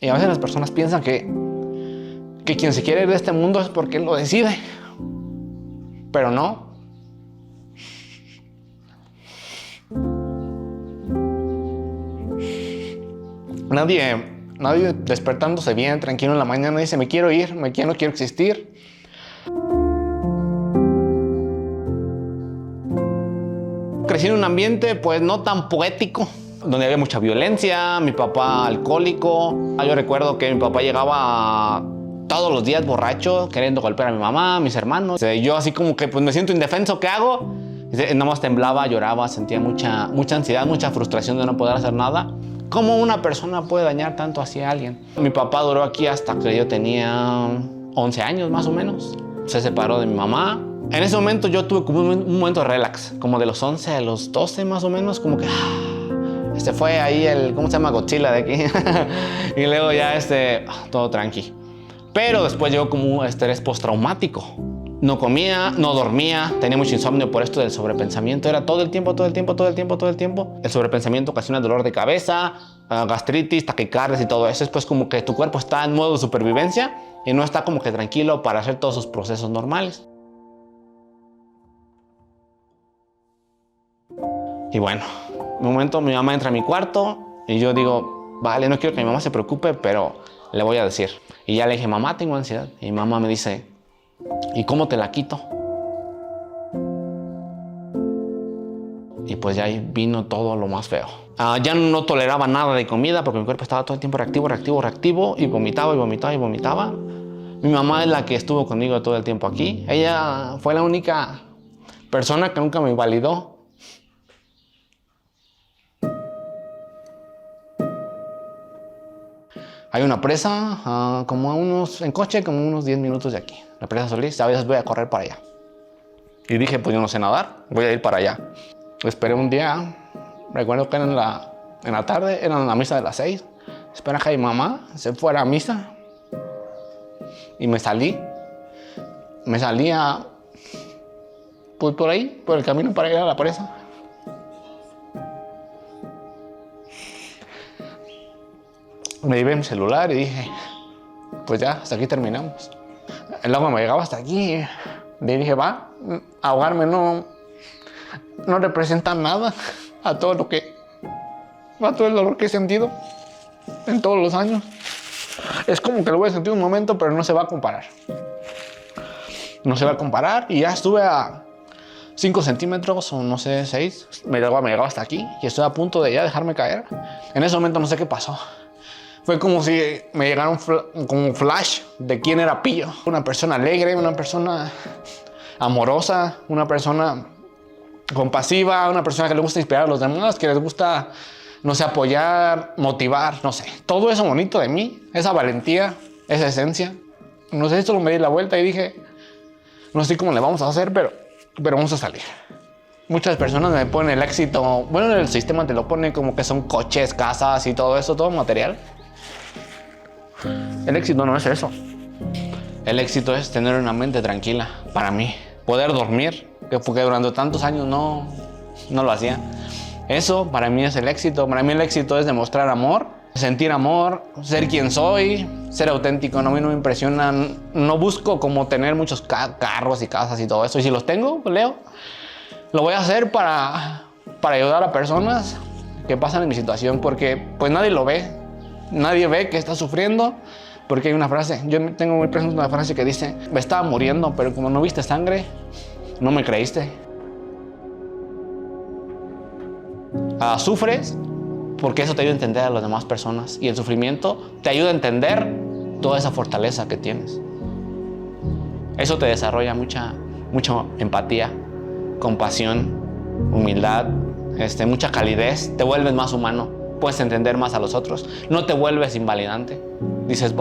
Y a veces las personas piensan que quien se quiere ir de este mundo es porque él lo decide. Pero no. Nadie despertándose bien, tranquilo en la mañana, dice, me quiero ir, no quiero existir. Crecí en un ambiente pues no tan poético, donde había mucha violencia, mi papá alcohólico. Yo recuerdo que mi papá llegaba todos los días borracho, queriendo golpear a mi mamá, a mis hermanos. Yo así como que pues me siento indefenso, ¿qué hago? Nada más temblaba, lloraba, sentía mucha ansiedad, mucha frustración de no poder hacer nada. ¿Cómo una persona puede dañar tanto así a alguien? Mi papá duró aquí hasta que yo tenía 11 años más o menos. Se separó de mi mamá. En ese momento yo tuve como un momento de relax, como de los 11 a los 12 más o menos, como que fue ahí el, ¿cómo se llama? Godzilla de aquí. Y luego ya todo tranqui. Pero después llegó como un estrés postraumático. No comía, no dormía, tenía mucho insomnio por esto del sobrepensamiento. Era todo el tiempo. El sobrepensamiento ocasiona dolor de cabeza, gastritis, taquicardias y todo eso. Es pues como que tu cuerpo está en modo de supervivencia y no está como que tranquilo para hacer todos sus procesos normales. Y bueno, en un momento mi mamá entra a mi cuarto y yo digo, vale, no quiero que mi mamá se preocupe, pero le voy a decir. Y ya le dije, mamá, tengo ansiedad. Y mi mamá me dice, ¿y cómo te la quito? Y pues ya ahí vino todo lo más feo. Ya no toleraba nada de comida porque mi cuerpo estaba todo el tiempo reactivo y vomitaba. Mi mamá es la que estuvo conmigo todo el tiempo aquí. Ella fue la única persona que nunca me invalidó. Hay una presa en coche, como unos 10 minutos de aquí. La presa Solís, a veces voy a correr para allá. Y dije, pues yo no sé nadar, voy a ir para allá. Esperé un día, recuerdo que en la tarde, era la misa de las 6. Esperé a que mi mamá se fuera a misa. Y me salí pues por ahí, por el camino para ir a la presa. Me llevé mi celular y dije, pues ya, hasta aquí terminamos. El agua me llegaba hasta aquí. Y dije, ahogarme no representa nada a todo el dolor que he sentido en todos los años. Es como que lo voy a sentir un momento, pero no se va a comparar. No se va a comparar y ya estuve a 5 centímetros o no sé, 6. El agua me llegaba hasta aquí y estoy a punto de ya dejarme caer. En ese momento no sé qué pasó. Fue como si me llegara un flash de quién era Pillo. Una persona alegre, una persona amorosa, una persona compasiva, una persona que le gusta inspirar a los demás, que les gusta, no sé, apoyar, motivar, no sé. Todo eso bonito de mí, esa valentía, esa esencia. No sé, esto me di la vuelta y dije, no sé cómo le vamos a hacer, pero vamos a salir. Muchas personas me ponen el éxito, bueno, el sistema te lo pone como que son coches, casas y todo eso, todo material. El éxito no es eso. El éxito es tener una mente tranquila, para mí. Poder dormir, porque durante tantos años no lo hacía. Eso para mí es el éxito. Para mí el éxito es demostrar amor, sentir amor, ser quien soy, ser auténtico. No, a mí no me impresiona, no busco como tener muchos carros y casas y todo eso. Y si los tengo, Leo, lo voy a hacer para ayudar a personas que pasan en mi situación, porque pues nadie lo ve. Nadie ve que está sufriendo, porque hay una frase, yo tengo muy presente una frase que dice, me estaba muriendo, pero como no viste sangre, no me creíste. Sufres porque eso te ayuda a entender a las demás personas y el sufrimiento te ayuda a entender toda esa fortaleza que tienes. Eso te desarrolla mucha empatía, compasión, humildad, mucha calidez, te vuelves más humano. Puedes entender más a los otros, no te vuelves invalidante. Dices,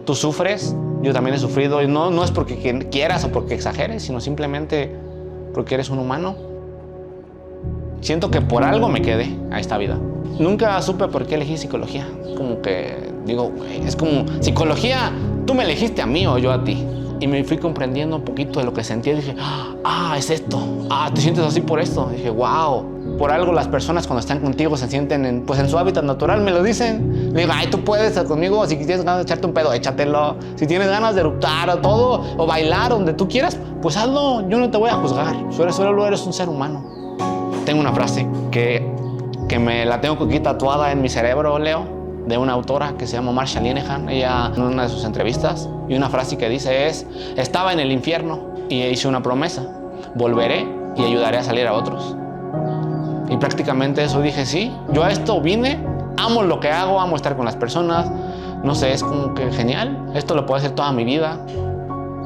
tú sufres, yo también he sufrido, y no es porque quieras o porque exageres, sino simplemente porque eres un humano. Siento que por algo me quedé a esta vida. Nunca supe por qué elegí psicología. Como que digo, es como psicología, tú me elegiste a mí o yo a ti. Y me fui comprendiendo un poquito de lo que sentía. Dije, es esto. Te sientes así por esto. Dije, wow. por algo las personas cuando están contigo se sienten en su hábitat natural, me lo dicen. Le digo, ay, tú puedes estar conmigo, si tienes ganas de echarte un pedo, échatelo. Si tienes ganas de eruptar o todo, o bailar donde tú quieras, pues hazlo, yo no te voy a juzgar. Solo eres un ser humano. Tengo una frase que me la tengo aquí tatuada en mi cerebro, Leo, de una autora que se llama Marsha Linehan, ella en una de sus entrevistas, y una frase que dice es: estaba en el infierno y hice una promesa, volveré y ayudaré a salir a otros. Y prácticamente eso dije, sí, yo a esto vine, amo lo que hago, amo estar con las personas, no sé, es como que genial, esto lo puedo hacer toda mi vida.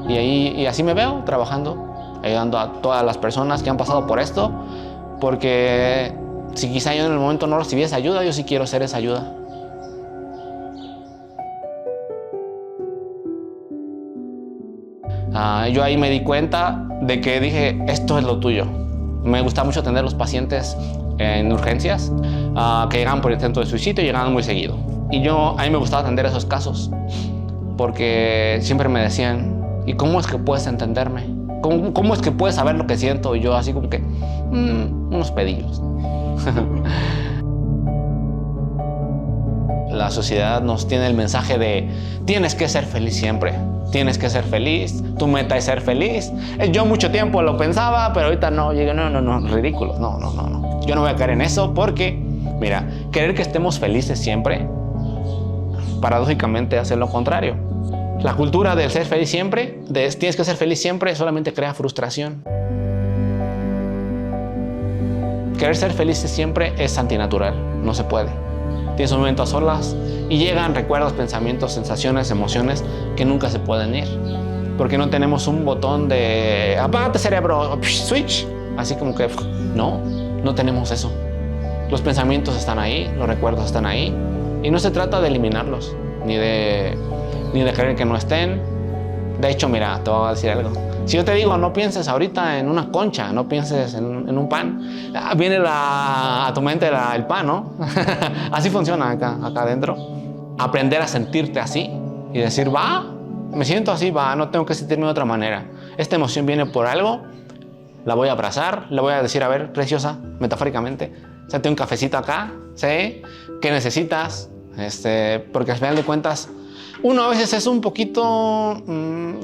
Y así me veo trabajando, ayudando a todas las personas que han pasado por esto, porque si quizá yo en el momento no recibí esa ayuda, yo sí quiero ser esa ayuda. Yo ahí me di cuenta de que dije, esto es lo tuyo. Me gusta mucho atender a los pacientes en urgencias que llegaban por intento de suicidio y llegaban muy seguido. Y a mí me gustaba atender esos casos porque siempre me decían, ¿y cómo es que puedes entenderme? ¿Cómo es que puedes saber lo que siento? Y yo así como que, unos pedillos. La sociedad nos tiene el mensaje de tienes que ser feliz siempre, tienes que ser feliz, tu meta es ser feliz. Yo mucho tiempo lo pensaba, pero ahorita no, llegué, no, ridículo, no. Yo no voy a caer en eso porque, mira, querer que estemos felices siempre, paradójicamente hace lo contrario. La cultura del ser feliz siempre, tienes que ser feliz siempre, solamente crea frustración. Querer ser felices siempre es antinatural, no se puede. Tienes un momento a solas y llegan recuerdos, pensamientos, sensaciones, emociones que nunca se pueden ir. Porque no tenemos un botón de apágate cerebro, switch. Así como que no tenemos eso. Los pensamientos están ahí, los recuerdos están ahí. Y no se trata de eliminarlos, ni de creer que no estén. De hecho, mira, te voy a decir algo. Si yo te digo, no pienses ahorita en una concha, no pienses en un pan, viene a tu mente el pan, ¿no? Así funciona acá adentro. Aprender a sentirte así y decir, me siento así, no tengo que sentirme de otra manera. Esta emoción viene por algo, la voy a abrazar, le voy a decir, a ver, preciosa, metafóricamente, échate un cafecito acá, ¿sí? ¿Qué necesitas? Porque al final de cuentas, uno a veces es un poquito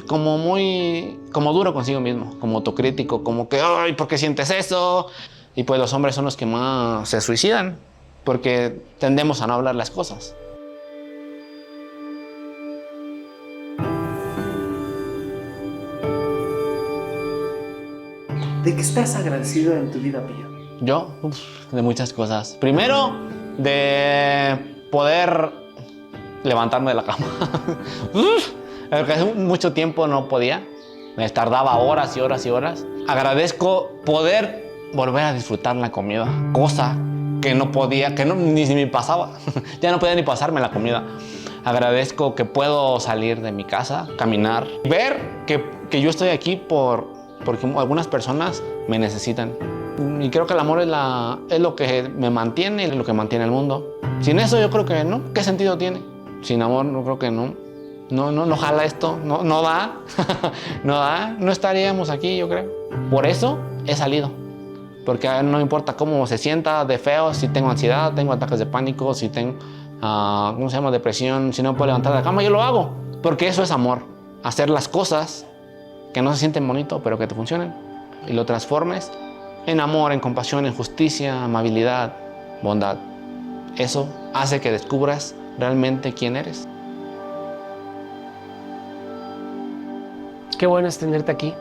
como duro consigo mismo, como autocrítico, como que, ay, ¿por qué sientes eso? Y pues los hombres son los que más se suicidan, porque tendemos a no hablar las cosas. ¿De qué estás agradecido en tu vida, Pío? Yo, de muchas cosas. Primero, de poder levantarme de la cama. Porque hace mucho tiempo no podía. Me tardaba horas y horas y horas. Agradezco poder volver a disfrutar la comida. Cosa que no podía, que ni me pasaba. Ya no podía ni pasarme la comida. Agradezco que puedo salir de mi casa, caminar. Ver que yo estoy aquí porque algunas personas me necesitan. Y creo que el amor es lo que me mantiene y es lo que mantiene el mundo. Sin eso yo creo que no. ¿Qué sentido tiene? Sin amor no creo que no jala esto, no da, no estaríamos aquí, yo creo. Por eso he salido, porque no importa cómo se sienta de feo, si tengo ansiedad, tengo ataques de pánico, si tengo, depresión, si no puedo levantar de la cama, yo lo hago, porque eso es amor, hacer las cosas que no se sienten bonito, pero que te funcionen, y lo transformes en amor, en compasión, en justicia, amabilidad, bondad. Eso hace que descubras realmente quién eres. Qué bueno es tenerte aquí.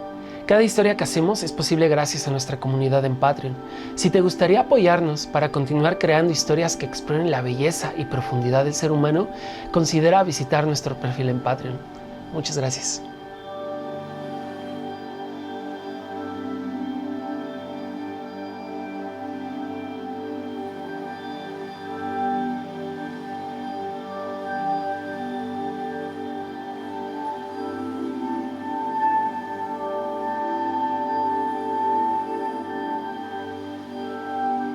Cada historia que hacemos es posible gracias a nuestra comunidad en Patreon. Si te gustaría apoyarnos para continuar creando historias que exploren la belleza y profundidad del ser humano, considera visitar nuestro perfil en Patreon. Muchas gracias.